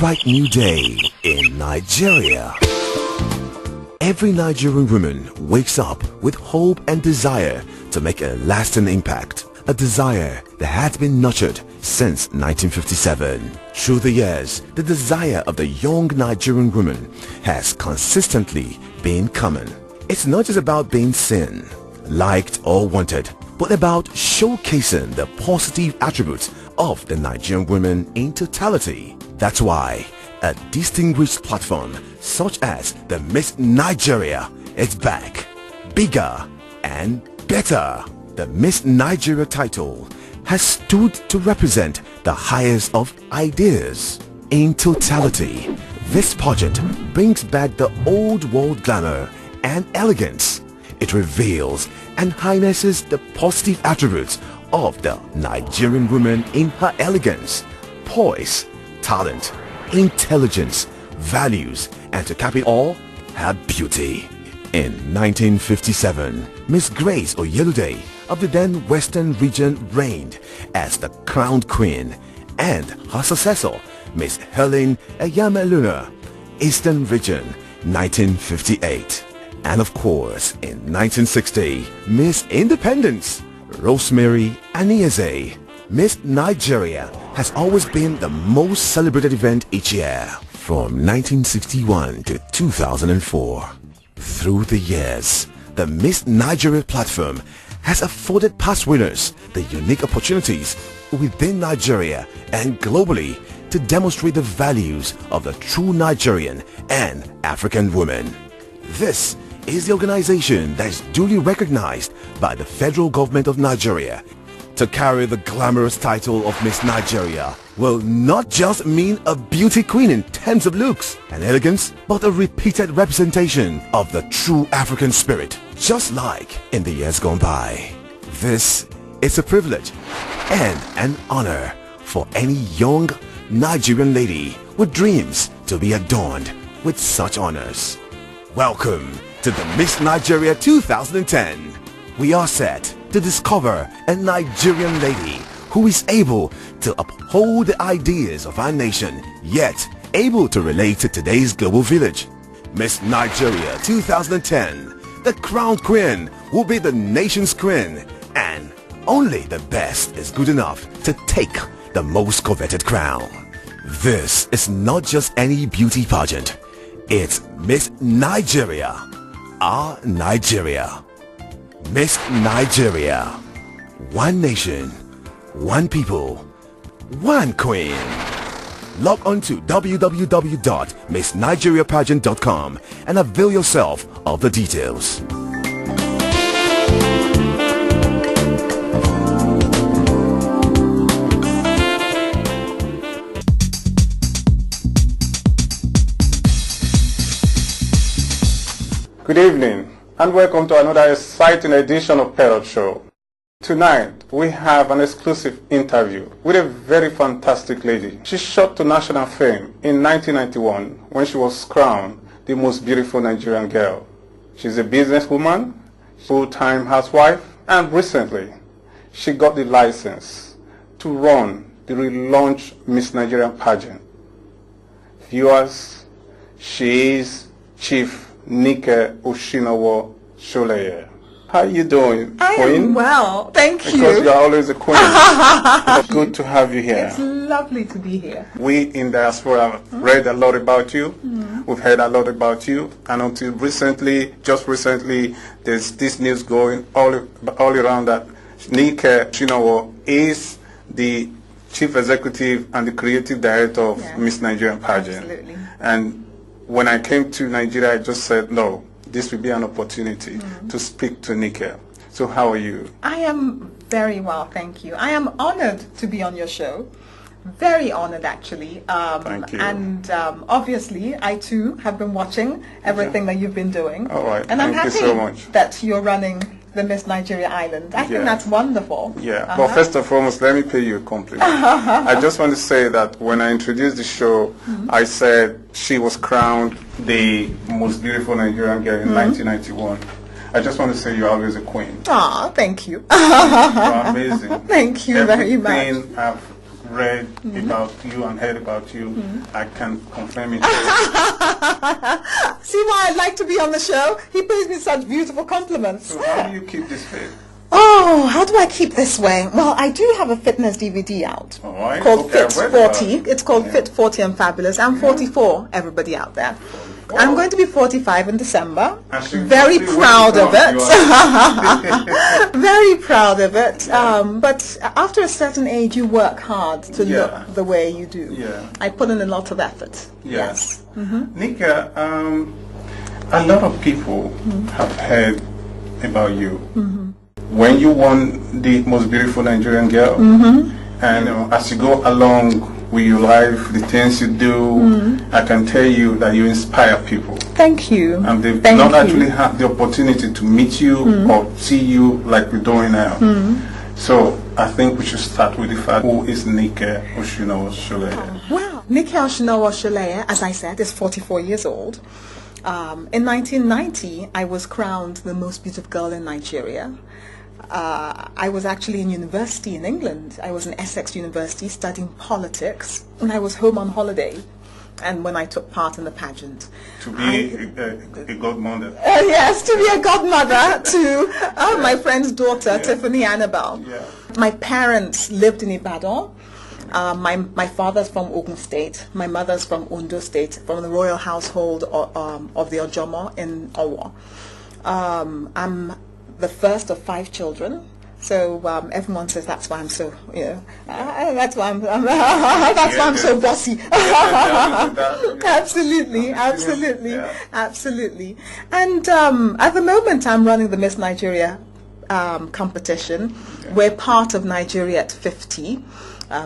bright new day in Nigeria. Every Nigerian woman wakes up with hope and desire to make a lasting impact. A desire that has been nurtured since 1957. Through the years, the desire of the young Nigerian woman has consistently been common. It's not just about being seen, liked or wanted, but about showcasing the positive attributes of the Nigerian woman in totality. That's why a distinguished platform such as the Miss Nigeria is back, bigger and better. The Miss Nigeria title has stood to represent the highest of ideas. In totality, this pageant brings back the old world glamour and elegance. It reveals and harnesses the positive attributes of the Nigerian woman in her elegance, poise, talent, intelligence, values, and to cap it all, her beauty. In 1957, Miss Grace Oyelude of the then Western region reigned as the crowned queen, and her successor, Miss Helen Anyamaeluna, Eastern region, 1958. And of course, in 1960, Miss Independence, Rosemary Anieze. Miss Nigeria has always been the most celebrated event each year, from 1961 to 2004. Through the years, the Miss Nigeria platform has afforded past winners the unique opportunities within Nigeria and globally to demonstrate the values of the true Nigerian and African woman. This is the organization that is duly recognized by the federal government of Nigeria. To carry the glamorous title of Miss Nigeria will not just mean a beauty queen in terms of looks and elegance, but a repeated representation of the true African spirit, just like in the years gone by. This is a privilege and an honor for any young Nigerian lady with dreams to be adorned with such honors. Welcome to the Miss Nigeria 2010. We are set to discover a Nigerian lady who is able to uphold the ideas of our nation, yet able to relate to today's global village. Miss Nigeria 2010, the crowned queen will be the nation's queen, and only the best is good enough to take the most coveted crown. This is not just any beauty pageant. It's Miss Nigeria, our Nigeria. Miss Nigeria. One nation, one people, one queen. Log on to www.missnigeriapageant.com and avail yourself of the details. Good evening and welcome to another exciting edition of Parrot Show. Tonight we have an exclusive interview with a very fantastic lady. She shot to national fame in 1991 when she was crowned the most beautiful Nigerian girl. She's a businesswoman, full-time housewife, and recently she got the license to run the relaunched Miss Nigeria pageant. Viewers, she is Chief Nike Oshinowo Soleye. How are you doing, I Queen? am well, thank you. Because you are always a queen. Good to have you here. It's lovely to be here. We in diaspora have read a lot about you. We've heard a lot about you. And until recently, just recently, there's this news going all around that Nike Oshinowo is the Chief Executive and the Creative Director of Miss Nigerian Pageant. Absolutely. And when I came to Nigeria, I just said, no, this will be an opportunity to speak to Nike. So how are you? I am very well, thank you. I am honored to be on your show. Very honored, actually. Thank you. And obviously, I too have been watching everything that you've been doing. All right. And I'm Thank happy you so much. that you're running the Miss Nigeria Island. I think that's wonderful. Yeah, but first and foremost, let me pay you a compliment. I just want to say that when I introduced the show, I said she was crowned the most beautiful Nigerian girl in 1991. I just want to say you're always a queen. Aw, thank you. You're amazing. Thank you very much. Everything I've read about you and heard about you, I can confirm it. See why I'd like to be on the show? He pays me such beautiful compliments. So how do you keep this fit? Oh, how do I keep this way? Well, I do have a fitness DVD out called Fit 40. It's called Fit 40 and Fabulous. I'm 44, everybody out there. I'm going to be 45 in December. Very proud of it. Very proud of it. But after a certain age, you work hard to look the way you do. I put in a lot of effort. Yes. Nika, a lot of people have heard about you. When you won the Most Beautiful Nigerian Girl, and as you go along with your life, the things you do, I can tell you that you inspire people. Thank you. And they've not actually had the opportunity to meet you or see you like we're doing now. So I think we should start with the fact, who is Nika Oshinowo Soleye? Well, Nika Oshinowo Soleye, as I said, is 44 years old. In 1990, I was crowned the most beautiful girl in Nigeria. I was actually in university in England. I was in Essex University studying politics, and I was home on holiday. And when I took part in the pageant. To be a godmother. Yes, to be a godmother to my friend's daughter, Tiffany Annabelle. My parents lived in Ibadan. My father's from Ogun State. My mother's from Ondo State, from the royal household of the Ojomo in Owo. I'm the first of 5 children. So everyone says that's why I'm so, that's why that's why I'm so bossy. Absolutely. And at the moment, I'm running the Miss Nigeria competition. We're part of Nigeria at 50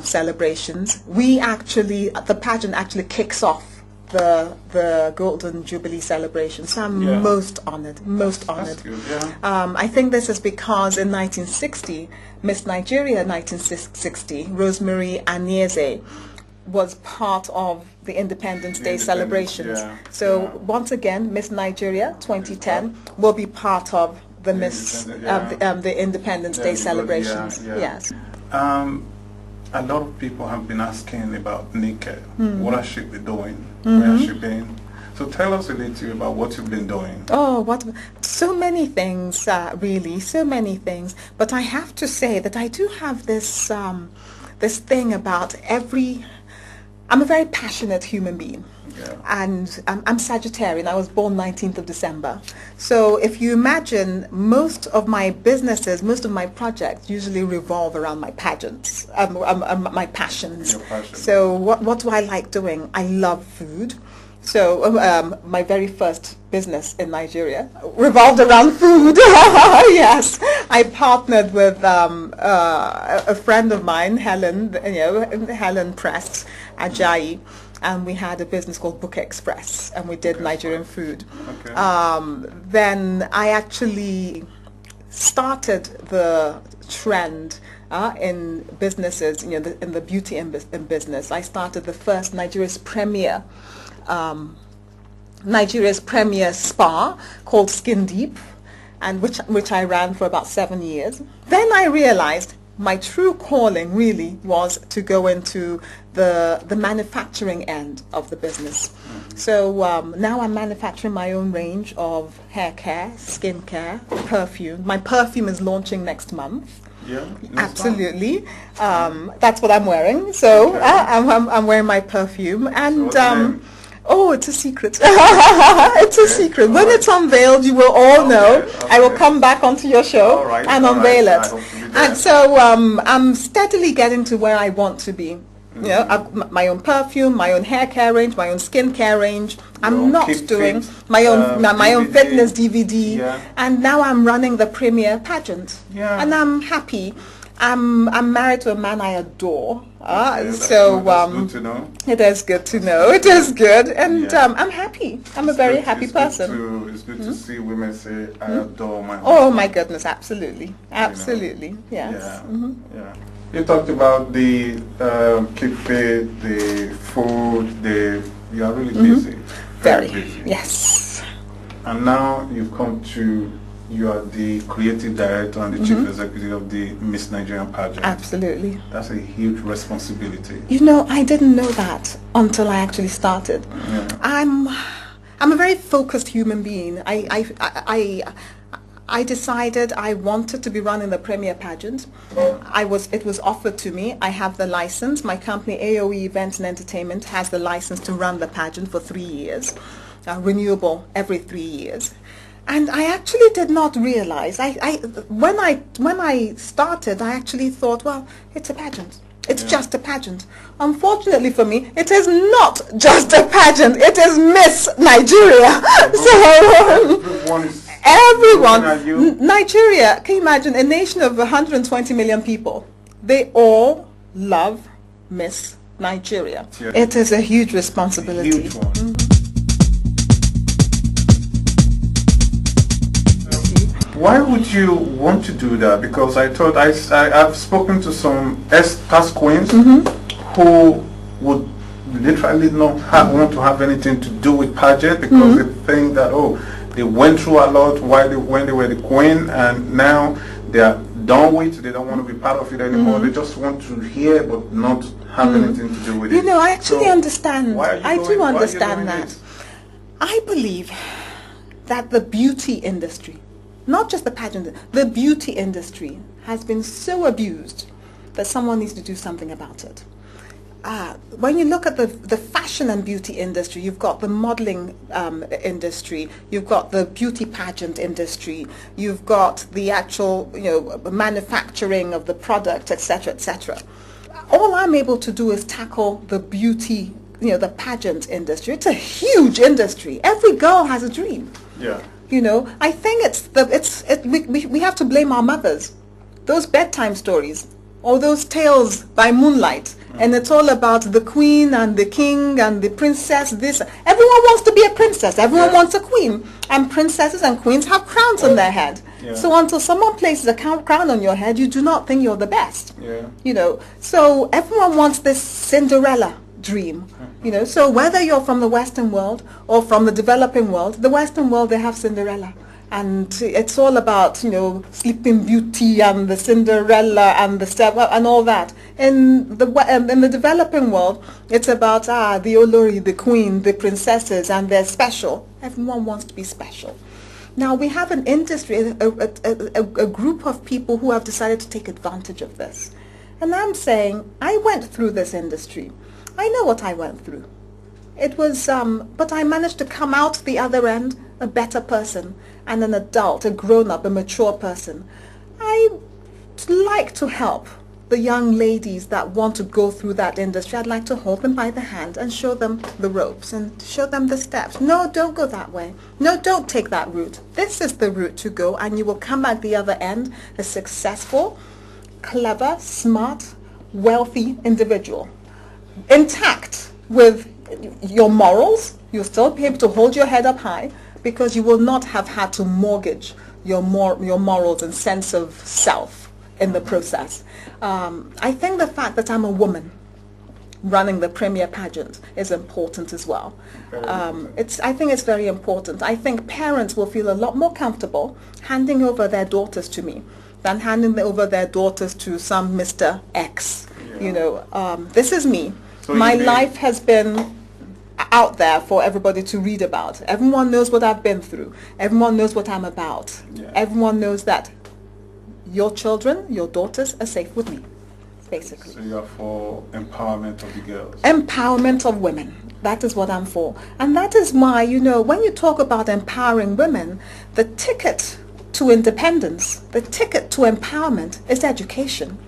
celebrations. The pageant actually kicks off the Golden Jubilee celebration. So I'm most honored. That's good, I think this is because in 1960, Miss Nigeria 1960, Rosemary Anyeze, was part of the Independence Day celebrations. So once again, Miss Nigeria 2010 will be part of the the Independence Day celebrations. Yes. A lot of people have been asking about Nika. What has she been doing? Where has she been? So tell us a little about what you've been doing. Oh, so many things, really, so many things. But I have to say that I do have this this thing about I'm a very passionate human being. And I'm Sagittarian. I was born 19th of December. So if you imagine, most of my businesses, most of my projects usually revolve around my pageants, my passions. Your passion. So what do I like doing? I love food. So my very first business in Nigeria revolved around food. Yes, I partnered with a friend of mine, Helen, Helen Press, Ajayi. And we had a business called Book Express, and we did Nigerian food. Then I actually started the trend in businesses, in the beauty in business. I started the first Nigeria's premier spa called Skin Deep, and which I ran for about 7 years. Then I realized my true calling really was to go into the manufacturing end of the business. So now I'm manufacturing my own range of hair care, skin care, perfume. My perfume is launching next month. Absolutely. That's what I'm wearing. So I'm wearing my perfume, and oh, it's a secret. It's a secret. When it's unveiled, you will all know. I will come back onto your show and unveil it. And so I'm steadily getting to where I want to be. My own perfume, my own hair care range, my own skin care range. I'm not doing my own fitness DVD. And now I'm running the premier pageant. And I'm happy. I'm married to a man I adore. So that's good to know. It is good to know. It is good, and I'm happy. I'm a very happy person. It's good to see women say, "I adore my husband." Oh my goodness, absolutely, absolutely, yes. You talked about the keep fit, the food. You are really busy. Very busy. Yes. And now you've come to you are the creative director and the chief executive of the Miss Nigerian pageant. Absolutely. That's a huge responsibility. You know, I didn't know that until I actually started. Yeah. I'm a very focused human being. I decided I wanted to be running the premier pageant. It was offered to me. I have the license. My company, AOE Events and Entertainment, has the license to run the pageant for 3 years, renewable every 3 years. And I actually did not realize. When I started, I actually thought, well, it's a pageant. It's just a pageant. Unfortunately for me, it is not just a pageant. It is Miss Nigeria. Everyone, Nigeria, can you imagine, a nation of 120 million people, they all love Miss Nigeria. Yeah. It is a huge responsibility. Huge one. Why would you want to do that? Because I thought I've spoken to some past queens who would literally not want to have anything to do with pageant because they think that, oh, they went through a lot when they were the queen, and now they are done with. They don't want to be part of it anymore. They just want to hear but not have anything to do with it. You know, I actually understand. I do understand that. It? I believe that the beauty industry, not just the pageant, the beauty industry has been so abused that someone needs to do something about it. When you look at the fashion and beauty industry, you've got the modeling industry, you've got the beauty pageant industry, you've got the actual, manufacturing of the product, etc., etc. All I'm able to do is tackle the beauty, the pageant industry. It's a huge industry. Every girl has a dream. Yeah. I think we have to blame our mothers. Those bedtime stories, or those tales by moonlight, and it's all about the queen and the king and the princess. Everyone wants to be a princess. Everyone wants a queen, and princesses and queens have crowns on their head. Yeah. So until someone places a crown on your head, you do not think you're the best. Yeah. So everyone wants this Cinderella dream. So whether you're from the Western world or from the developing world, the Western world, they have Cinderella. And it's all about, Sleeping Beauty and the Cinderella and the step and all that. In the developing world, it's about the Olori, the queen, the princesses, and they're special. Everyone wants to be special. Now we have an industry, a group of people who have decided to take advantage of this. And I'm saying, I went through this industry. I know what I went through. It was, but I managed to come out the other end a better person and an adult, a grown-up, a mature person. I like to help the young ladies that want to go through that industry. I'd like to hold them by the hand and show them the ropes and show them the steps. No, don't go that way. No, don't take that route. This is the route to go, and you will come at the other end a successful, clever, smart, wealthy individual. Intact with your morals, you'll still be able to hold your head up high because you will not have had to mortgage your morals and sense of self in the process. I think the fact that I'm a woman running the premier pageant is important as well. I think it's very important. I think parents will feel a lot more comfortable handing over their daughters to me than handing over their daughters to some Mr. X. Yeah. This is me. So my life has been out there for everybody to read about. Everyone knows what I've been through. Everyone knows what I'm about. Yeah. Everyone knows that your children, your daughters, are safe with me, basically. So you're for empowerment of the girls? Empowerment of women. That is what I'm for. And that is why, when you talk about empowering women, the ticket to independence, the ticket to empowerment is education.